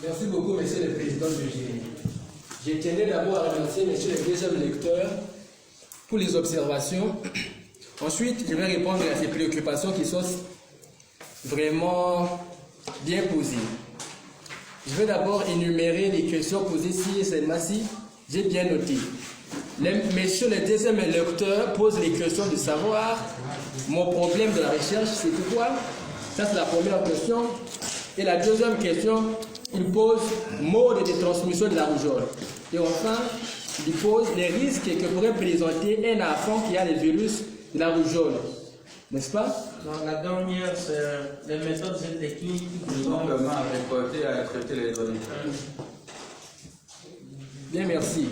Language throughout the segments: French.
Merci beaucoup, Monsieur le Président du jury. Je tenais d'abord à remercier Monsieur le deuxième lecteur pour les observations. Ensuite, je vais répondre à ces préoccupations qui sont vraiment bien posées. Je vais d'abord énumérer les questions posées ci et celles-ci. J'ai bien noté. Monsieur le deuxième lecteur pose les questions de savoir mon problème de la recherche, c'est quoi? Ça, c'est la première question. Et la deuxième question, il pose mode de transmission de la rougeole. Et enfin, il pose les risques que pourrait présenter un enfant qui a le virus de la rougeole. N'est-ce pas? Donc, la dernière, c'est les méthodes et techniques du gouvernement à récolter et à traiter les données. Bien, merci.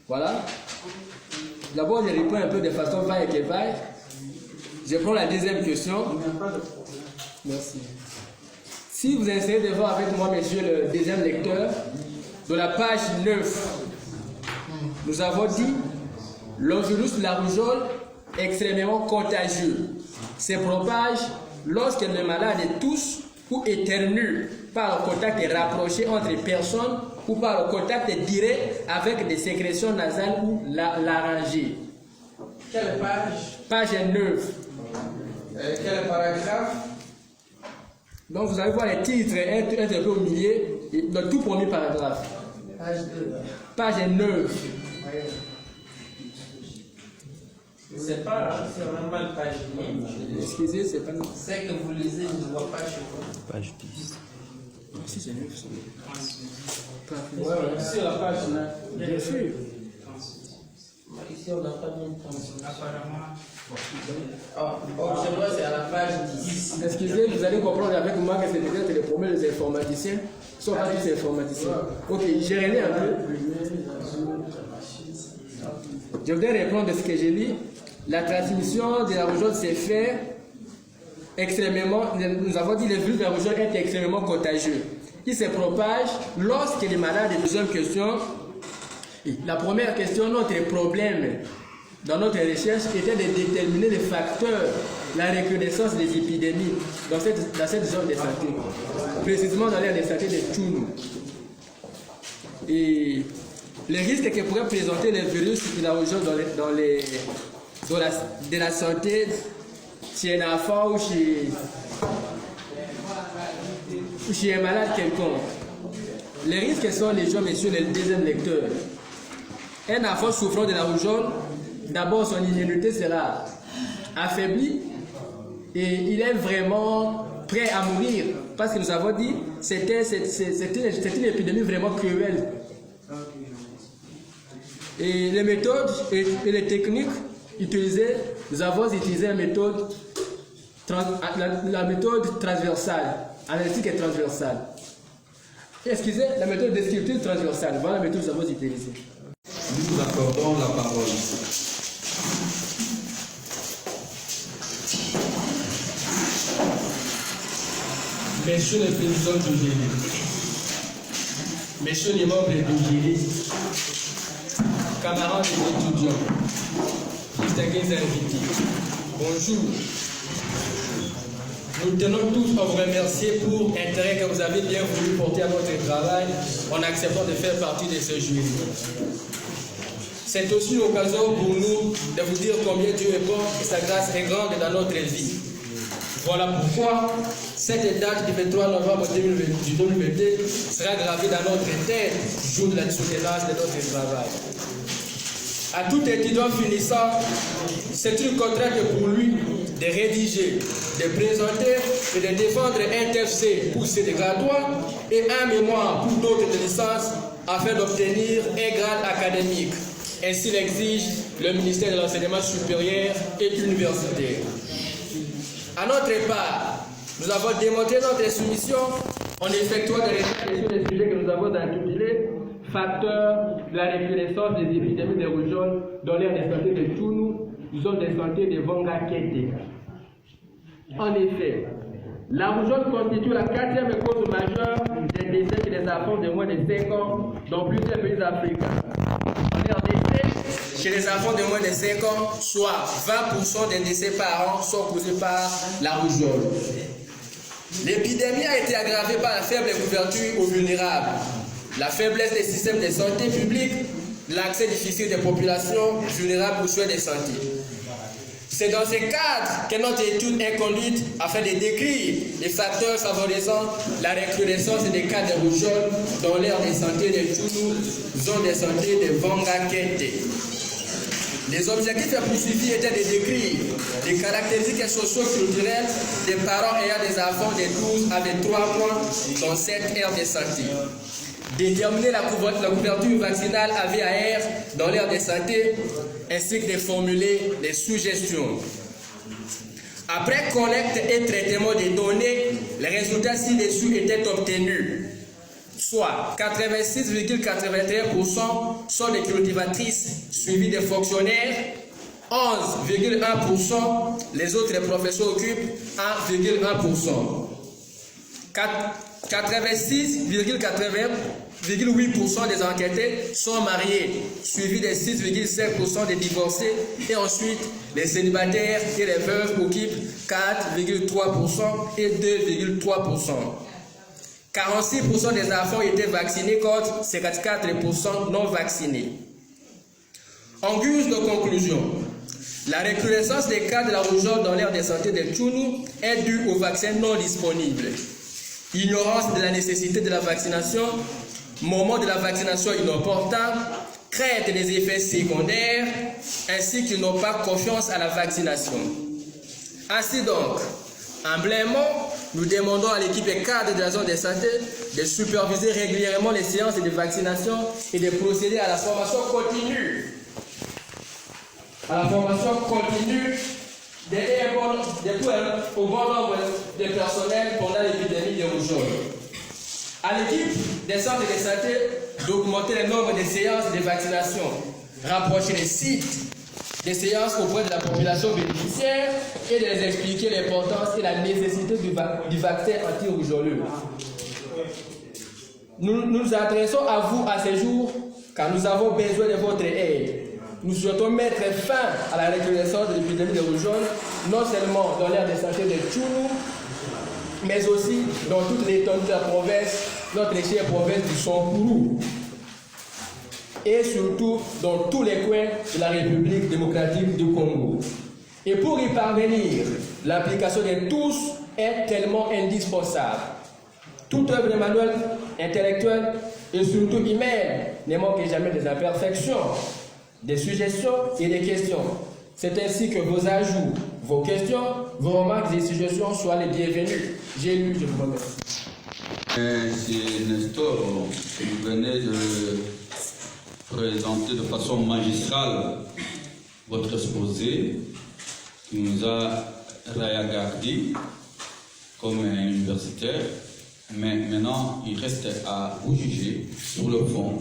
Voilà. D'abord, je réponds un peu de façon vague et vague. Je prends la deuxième question. Merci. Si vous essayez de voir avec moi, monsieur le deuxième lecteur, de la page 9, nous avons dit le virus de la rougeole est extrêmement contagieux. Se propage lorsque le malade tousse ou éternue par le contact rapproché entre personnes ou par le contact direct avec des sécrétions nasales ou laryngées. Quelle page? Page 9. Quel paragraphe? Donc vous allez voir les titres un peu au milieu, le tout premier paragraphe. Page 2. Page 9. C'est pas vraiment page 9. Excusez, c'est pas... C'est que vous lisez, je ne vois pas chez vous. Page 10. Si c'est 9. Ouais, sur la page 9. Bien sûr. Ici, on n'a pas mis apparemment. Chez moi, c'est à la page 10. Excusez, vous allez comprendre avec moi que c'est peut-être le problème des informaticiens. Ils sont pas tous informaticiens. Ok, je relis un peu. Je voudrais répondre à ce que j'ai lu. La transmission de la rougeole s'est fait extrêmement. Nous avons dit que le virus de la rougeole est extrêmement contagieux. Il se propage lorsque les malades. Deuxième question. La première question, notre problème dans notre recherche était de déterminer les facteurs, la recrudescence des épidémies dans cette zone de santé, précisément dans l'aire de santé de Tchounou. Et les risques que pourrait présenter le virus de la rougeole de la santé chez un enfant ou chez un malade quelconque. Les risques sont les gens, messieurs, le deuxième lecteur. Un enfant souffrant de la rougeole, d'abord son immunité sera affaiblie et il est vraiment prêt à mourir parce que nous avons dit que c'était une épidémie vraiment cruelle. Et les méthodes et les techniques utilisées, nous avons utilisé la méthode transversale, analytique et transversale. Excusez, la méthode descriptive transversale, voilà la méthode que nous avons utilisée. Nous vous accordons la parole. Messieurs les présidents du jury, messieurs les membres du jury, camarades et étudiants, distingués invités, bonjour. Nous tenons tous à vous remercier pour l'intérêt que vous avez bien voulu porter à notre travail en acceptant de faire partie de ce jury. C'est aussi l'occasion pour nous de vous dire combien Dieu est bon et sa grâce est grande dans notre vie. Voilà pourquoi cette date du 23 novembre 2022 sera gravée dans notre tête, jour de la soutenance de notre travail. À tout étudiant finissant, c'est une contrainte pour lui de rédiger, de présenter et de défendre un TFC pour ses graduats et un mémoire pour d'autres de licence afin d'obtenir un grade académique. Ainsi l'exige le ministère de l'Enseignement supérieur et universitaire. À notre part, nous avons démontré notre soumission en effectuant des recherches sur les sujets que nous avons intitulés facteurs de la recrudescence des épidémies de rougeole dans l'aire de santé de Tchounou, zone de santé de Vanga-Kété. En effet, la rougeole constitue la 4e cause majeure des décès chez les enfants de moins de 5 ans dans plusieurs pays africains. En RDC, chez les enfants de moins de 5 ans, soit 20% des décès par an sont causés par la rougeole. L'épidémie a été aggravée par la faible couverture aux vulnérables, la faiblesse des systèmes de santé publique, l'accès difficile des populations vulnérables aux soins de santé. C'est dans ce cadre que notre étude est conduite afin de décrire les facteurs favorisant la recrudescence des cas de rougeole dans l'aire de santé de Tchoulou, zone de santé de Vangakete. Les objectifs poursuivis étaient de décrire les caractéristiques socio-culturelles des parents ayant des enfants de 12 à 23 mois dans cette aire de santé. Déterminer la couverture vaccinale AVAR dans l'aire de santé ainsi que de formuler des suggestions. Après collecte et traitement des données, les résultats ci-dessus étaient obtenus. Soit 86,81% sont des cultivatrices suivies des fonctionnaires, 11,1% les autres professions occupent 1,1%. 86,8% des enquêtés sont mariés, suivis de 6,5% des divorcés, et ensuite les célibataires et les veuves occupent 4,3% et 2,3%. 46% des enfants étaient vaccinés contre 54% non vaccinés. En guise de conclusion, la recrudescence des cas de la rougeole dans l'aire de santé de Tchoulou est due aux vaccins non disponibles. Ignorance de la nécessité de la vaccination, moment de la vaccination inopportun, crainte des effets secondaires, ainsi qu'ils n'ont pas confiance à la vaccination. Ainsi donc, humblement, nous demandons à l'équipe cadre de la zone de santé de superviser régulièrement les séances de vaccination et de procéder à la formation continue. À la formation continue au bon nombre de personnel pendant l'épidémie de rougeole. À l'équipe des centres de santé d'augmenter le nombre de séances de vaccination, rapprocher les sites des séances auprès de la population bénéficiaire et de les expliquer l'importance et la nécessité du vaccin anti-rougeoleux. Nous nous adressons à vous à ce jour car nous avons besoin de votre aide. Nous souhaitons mettre fin à la recrudescence de l'épidémie de rougeole, non seulement dans l'aire de santé de Tchoulou, mais aussi dans toute l'étendue de la province, notre chère province du Sankourou, et surtout dans tous les coins de la République démocratique du Congo. Et pour y parvenir, l'application de tous est tellement indispensable. Toute œuvre manuelle, intellectuelle et surtout humaine ne manque jamais des imperfections, des suggestions et des questions. C'est ainsi que vos ajouts, vos questions, vos remarques et suggestions soient les bienvenus. J'ai lu, je vous remercie. C'est Nestor, vous venez de présenter de façon magistrale votre exposé qui nous a regardé comme un universitaire, mais maintenant il reste à vous juger sur le fond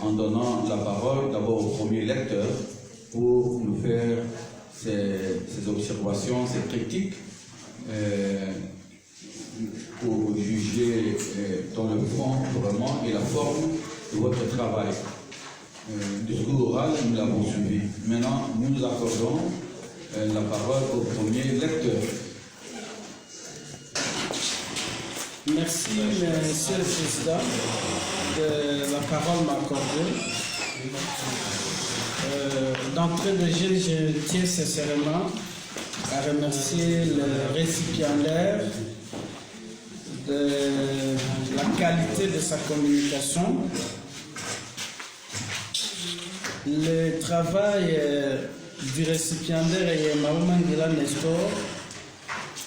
en donnant la parole d'abord au premier lecteur pour nous faire ses observations, ses critiques, pour juger dans le fond vraiment et la forme de votre travail. Le discours oral, nous l'avons suivi. Maintenant, nous accordons la parole au premier lecteur. Merci, Monsieur le Président, de la parole m'accorder. D'entrée de jeu, je tiens sincèrement à remercier le récipiendaire de la qualité de sa communication. Le travail du récipiendaire et Maoumangila Nestor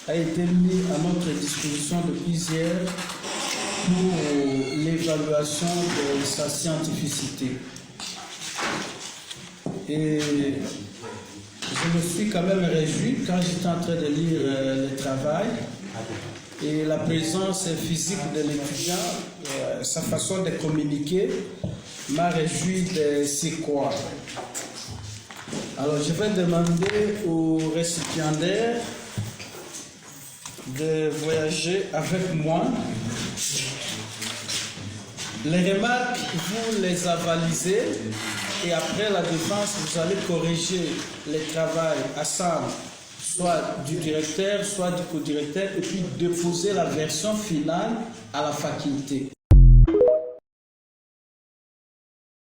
a été mis à notre disposition depuis hier pour l'évaluation de sa scientificité. Et je me suis quand même réjoui quand j'étais en train de lire le travail et la présence physique de l'étudiant, sa façon de communiquer m'a réjoui de c'est quoi. Alors je vais demander au récipiendaire de voyager avec moi. Les remarques, vous les avalisez et après la défense, vous allez corriger le travail ensemble soit du directeur, soit du co-directeur, et puis déposer la version finale à la faculté.